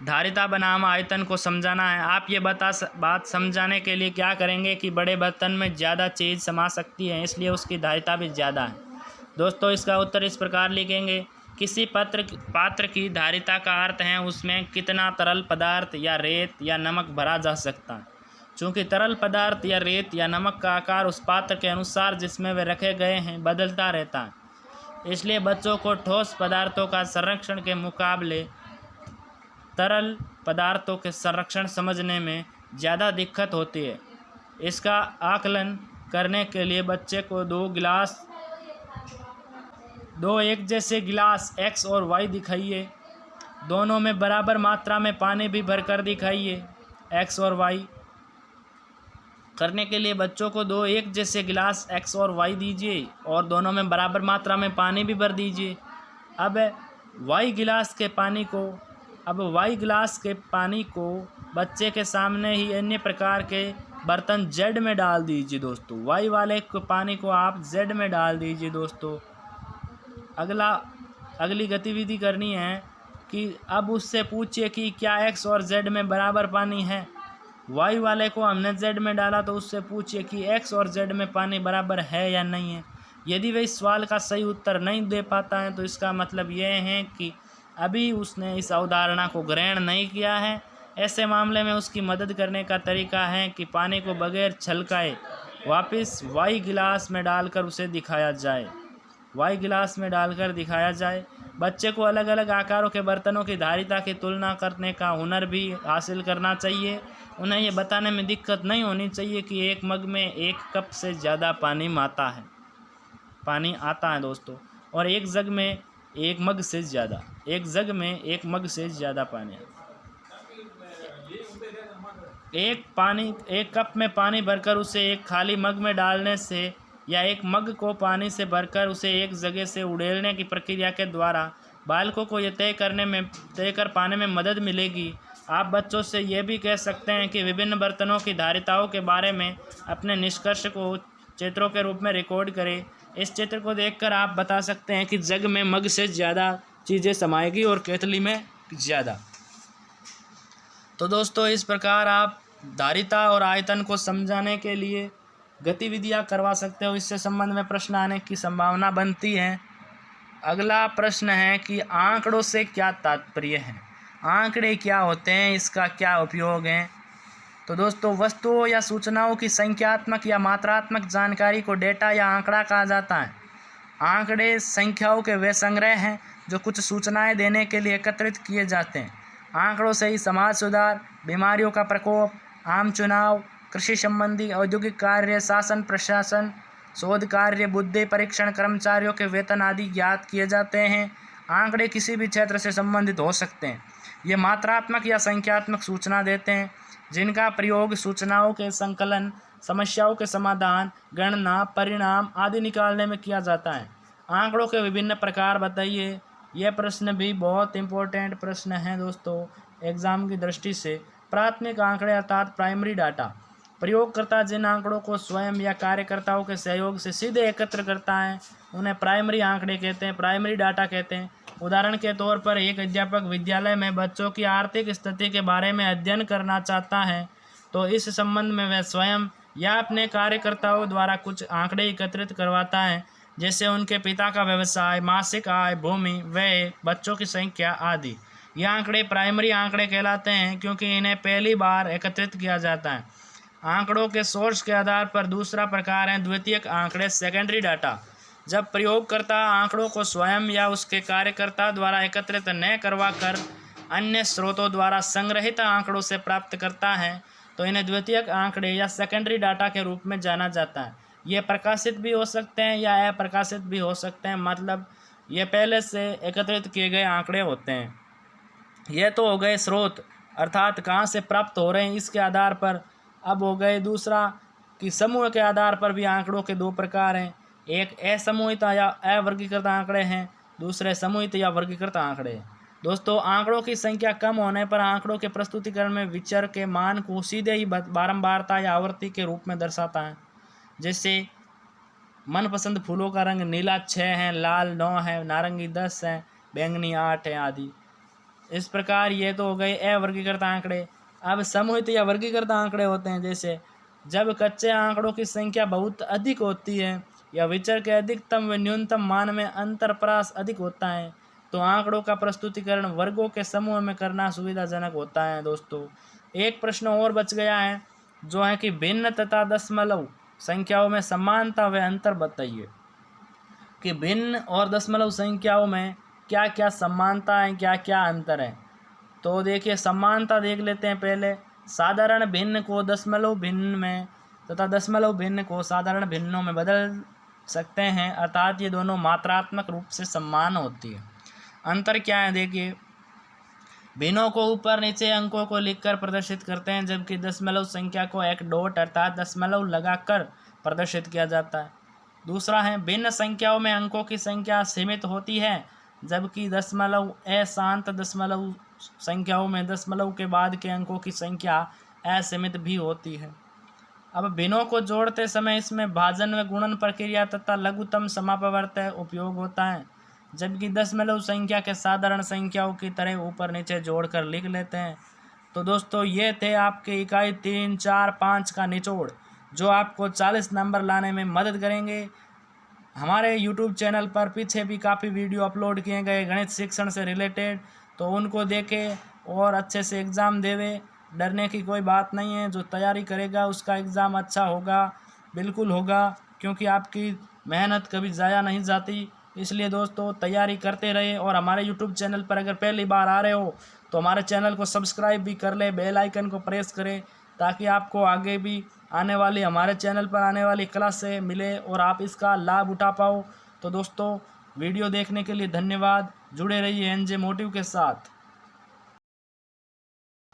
धारिता बनाम आयतन को समझाना है। आप ये बात समझाने के लिए क्या करेंगे कि बड़े बर्तन में ज़्यादा चीज़ समा सकती है, इसलिए उसकी धारिता भी ज़्यादा है। दोस्तों इसका उत्तर इस प्रकार लिखेंगे। किसी पात्र की धारिता का अर्थ है उसमें कितना तरल पदार्थ या रेत या नमक भरा जा सकता है। चूँकि तरल पदार्थ या रेत या नमक का आकार उस पात्र के अनुसार जिसमें वे रखे गए हैं बदलता रहता है, इसलिए बच्चों को ठोस पदार्थों का संरक्षण के मुकाबले तरल पदार्थों के संरक्षण समझने में ज़्यादा दिक्कत होती है। इसका आकलन करने के लिए बच्चे को दो एक जैसे गिलास X और Y दिखाइए। दोनों में बराबर मात्रा में पानी भी भरकर दिखाइए। X और Y करने के लिए बच्चों को दो एक जैसे गिलास x और y दीजिए और दोनों में बराबर मात्रा में पानी भी भर दीजिए। अब y गिलास के पानी को बच्चे के सामने ही अन्य प्रकार के बर्तन Z में डाल दीजिए दोस्तों। y वाले पानी को आप Z में डाल दीजिए दोस्तों। अगली गतिविधि करनी है कि अब उससे पूछिए कि क्या x और z में बराबर पानी है। y वाले को हमने z में डाला तो उससे पूछिए कि x और z में पानी बराबर है या नहीं है। यदि वह इस सवाल का सही उत्तर नहीं दे पाता है तो इसका मतलब यह है कि अभी उसने इस अवधारणा को ग्रहण नहीं किया है। ऐसे मामले में उसकी मदद करने का तरीका है कि पानी को बगैर छलकाए वापस y गिलास में डालकर उसे दिखाया जाए। बच्चे को अलग अलग आकारों के बर्तनों की धारिता की तुलना करने का हुनर भी हासिल करना चाहिए। उन्हें ये बताने में दिक्कत नहीं होनी चाहिए कि एक मग में 1 कप से ज़्यादा पानी आता है दोस्तों, और एक जग में 1 मग से ज़्यादा पानी आता है। एक कप में पानी भरकर उसे एक खाली मग में डालने से या एक मग को पानी से भरकर उसे एक जगह से उड़ेलने की प्रक्रिया के द्वारा बालकों को यह तय कर पाने में मदद मिलेगी। आप बच्चों से यह भी कह सकते हैं कि विभिन्न बर्तनों की धारिताओं के बारे में अपने निष्कर्ष को चित्रों के रूप में रिकॉर्ड करें। इस चित्र को देखकर आप बता सकते हैं कि जग में मग से ज़्यादा चीज़ें समाएगी और केतली में ज़्यादा। तो दोस्तों, इस प्रकार आप धारिता और आयतन को समझाने के लिए गतिविधियां करवा सकते हो। इससे संबंध में प्रश्न आने की संभावना बनती है। अगला प्रश्न है कि आंकड़ों से क्या तात्पर्य है, आंकड़े क्या होते हैं, इसका क्या उपयोग है। तो दोस्तों, वस्तुओं या सूचनाओं की संख्यात्मक या मात्रात्मक जानकारी को डेटा या आंकड़ा कहा जाता है। आंकड़े संख्याओं के वे संग्रह हैं जो कुछ सूचनाएं देने के लिए एकत्रित किए जाते हैं। आंकड़ों से ही समाज सुधार, बीमारियों का प्रकोप, आम चुनाव, कृषि संबंधी औद्योगिक कार्य, शासन प्रशासन, शोध कार्य, बुद्धि परीक्षण, कर्मचारियों के वेतन आदि ज्ञात किए जाते हैं। आंकड़े किसी भी क्षेत्र से संबंधित हो सकते हैं। ये मात्रात्मक या संख्यात्मक सूचना देते हैं जिनका प्रयोग सूचनाओं के संकलन, समस्याओं के समाधान, गणना, परिणाम आदि निकालने में किया जाता है। आंकड़ों के विभिन्न प्रकार बताइए। यह प्रश्न भी बहुत इम्पोर्टेंट प्रश्न है दोस्तों एग्जाम की दृष्टि से। प्राथमिक आंकड़े अर्थात प्राइमरी डाटा, प्रयोगकर्ता जिन आंकड़ों को स्वयं या कार्यकर्ताओं के सहयोग से सीधे एकत्र करता है उन्हें प्राइमरी आंकड़े कहते हैं, प्राइमरी डाटा कहते हैं। उदाहरण के तौर पर एक अध्यापक विद्यालय में बच्चों की आर्थिक स्थिति के बारे में अध्ययन करना चाहता है तो इस संबंध में वह स्वयं या अपने कार्यकर्ताओं द्वारा कुछ आंकड़े एकत्रित करवाता है, जैसे उनके पिता का व्यवसाय, मासिक आय, भूमि, व्यय, बच्चों की संख्या आदि। ये आंकड़े प्राइमरी आंकड़े कहलाते हैं क्योंकि इन्हें पहली बार एकत्रित किया जाता है। आंकड़ों के सोर्स के आधार पर दूसरा प्रकार है द्वितीयक आंकड़े, सेकेंडरी डाटा। जब प्रयोगकर्ता आंकड़ों को स्वयं या उसके कार्यकर्ता द्वारा एकत्रित न करवाकर अन्य स्रोतों द्वारा संग्रहित आंकड़ों से प्राप्त करता है तो इन्हें द्वितीयक आंकड़े या सेकेंडरी डाटा के रूप में जाना जाता है। ये प्रकाशित भी हो सकते हैं या अप्रकाशित भी हो सकते हैं, मतलब ये पहले से एकत्रित किए गए आंकड़े होते हैं। ये तो हो गए स्रोत अर्थात कहाँ से प्राप्त हो रहे हैं इसके आधार पर। अब हो गए दूसरा कि समूह के आधार पर भी आंकड़ों के 2 प्रकार हैं। एक असमूहित या अवर्गीकृत आंकड़े हैं, दूसरे समूहित या वर्गीकृत आंकड़े हैं। दोस्तों, आंकड़ों की संख्या कम होने पर आंकड़ों के प्रस्तुतिकरण में विचर के मान को सीधे ही बारंबारता या आवृत्ति के रूप में दर्शाता है। जैसे मनपसंद फूलों का रंग नीला 6 है, लाल 9 है, नारंगी 10 है, बैंगनी 8 है आदि। इस प्रकार ये तो हो गए अवर्गीकृत आंकड़े। अब समूहित या वर्गीकृत आंकड़े होते हैं, जैसे जब कच्चे आंकड़ों की संख्या बहुत अधिक होती है या विचर के अधिकतम व न्यूनतम मान में अंतरप्रास अधिक होता है तो आंकड़ों का प्रस्तुतिकरण वर्गों के समूह में करना सुविधाजनक होता है। दोस्तों, एक प्रश्न और बच गया है जो है कि भिन्न तथा दशमलव संख्याओं में समानता व अंतर बताइए कि भिन्न और दशमलव संख्याओं में क्या क्या समानता है, क्या क्या अंतर है। तो देखिए, समानता देख लेते हैं पहले। साधारण भिन्न को दशमलव भिन्न में तथा दशमलव भिन्न को साधारण भिन्नों में बदल सकते हैं, अर्थात ये दोनों मात्रात्मक रूप से समान होती है। अंतर क्या है देखिए, भिन्नों को ऊपर नीचे अंकों को लिखकर प्रदर्शित करते हैं, जबकि दशमलव संख्या को एक डॉट अर्थात दशमलव लगाकर प्रदर्शित किया जाता है। दूसरा है भिन्न संख्याओं में अंकों की संख्या सीमित होती है, जबकि दशमलव अशांत दशमलव संख्याओं में दशमलव के बाद के अंकों की संख्या असीमित भी होती है। अब भिन्नों को जोड़ते समय इसमें भाजन व गुणन प्रक्रिया तथा लघुत्तम समापवर्त उपयोग होता है, जबकि दशमलव संख्या के साधारण संख्याओं की तरह ऊपर नीचे जोड़कर लिख लेते हैं। तो दोस्तों ये थे आपके इकाई 3, 4, 5 का निचोड़, जो आपको 40 नंबर लाने में मदद करेंगे। हमारे YouTube चैनल पर पीछे भी काफ़ी वीडियो अपलोड किए गए गणित शिक्षण से रिलेटेड, तो उनको देखें और अच्छे से एग्ज़ाम देवे। डरने की कोई बात नहीं है, जो तैयारी करेगा उसका एग्ज़ाम अच्छा होगा, बिल्कुल होगा, क्योंकि आपकी मेहनत कभी ज़ाया नहीं जाती। इसलिए दोस्तों तैयारी करते रहे, और हमारे YouTube चैनल पर अगर पहली बार आ रहे हो तो हमारे चैनल को सब्सक्राइब भी कर ले, बेल आइकन को प्रेस करें, ताकि आपको आगे भी आने वाली हमारे चैनल पर आने वाली क्लास से मिले और आप इसका लाभ उठा पाओ। तो दोस्तों वीडियो देखने के लिए धन्यवाद। जुड़े रहिए एनजे मोटिव के साथ।